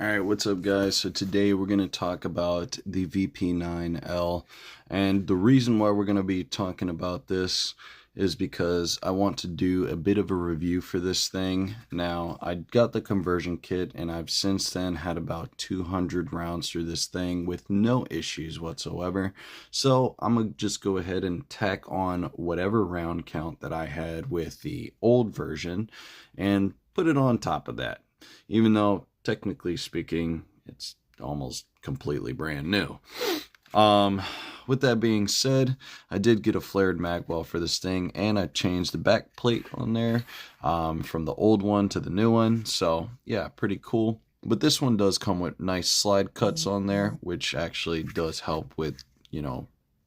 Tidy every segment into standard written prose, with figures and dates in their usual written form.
Alright, what's up guys? So today we're going to talk about the VP9L, and the reason why we're going to be talking about this is because I want to do a bit of a review for this thing. Now, I got the conversion kit and I've since then had about 200 rounds through this thing with no issues whatsoever. So I'm going to just go ahead and tack on whatever round count that I had with the old version and put it on top of that. Even though technically speaking, it's almost completely brand new. With that being said, I did get a flared mag well for this thing, and I changed the back plate on there from the old one to the new one. So yeah, pretty cool. But this one does come with nice slide cuts on there, which actually does help with,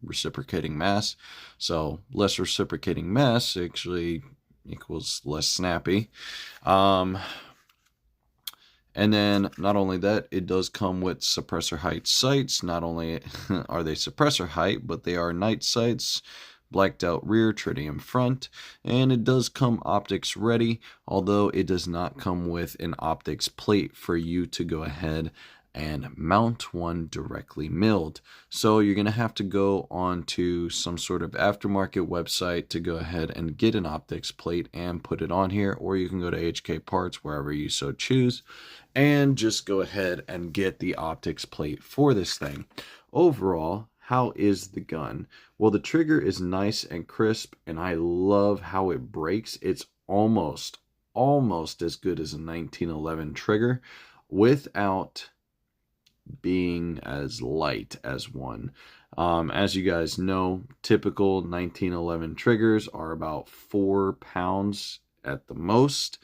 reciprocating mass. So less reciprocating mass actually equals less snappy. And then not only that, it does come with suppressor height sights. Not only are they suppressor height, but they are night sights, blacked out rear, tritium front, and it does come optics ready, although it does not come with an optics plate for you to go ahead and mount one directly milled. So you're going to have to go onto some sort of aftermarket website to go ahead and get an optics plate and put it on here, or you can go to HK Parts, wherever you so choose, and just go ahead and get the optics plate for this thing. Overall, how is the gun? Well, the trigger is nice and crisp, and I love how it breaks. It's almost as good as a 1911 trigger without being as light as one. As you guys know, typical 1911 triggers are about 4 pounds at the most.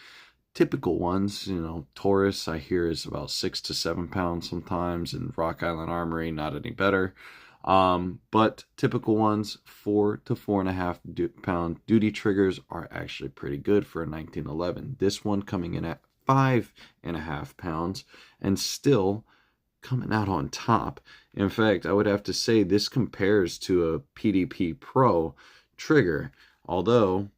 Typical ones, Taurus I hear is about 6 to 7 pounds sometimes, and Rock Island Armory not any better. But typical ones, 4 to 4.5 pound duty triggers are actually pretty good for a 1911. This one coming in at 5.5 pounds and still coming out on top. In fact, I would have to say this compares to a PDP Pro trigger, although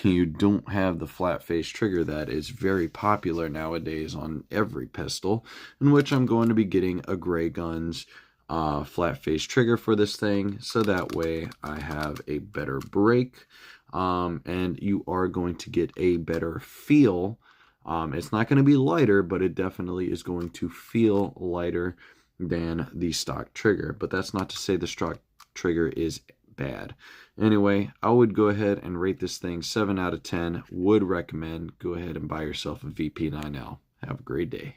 you don't have the flat face trigger that is very popular nowadays on every pistol, in which I'm going to be getting a Gray Guns flat face trigger for this thing, so that way I have a better break, and you are going to get a better feel. It's not going to be lighter, but it definitely is going to feel lighter than the stock trigger. But that's not to say the stock trigger is bad. Anyway, I would go ahead and rate this thing 7 out of 10. Would recommend go ahead and buy yourself a VP9L. Have a great day.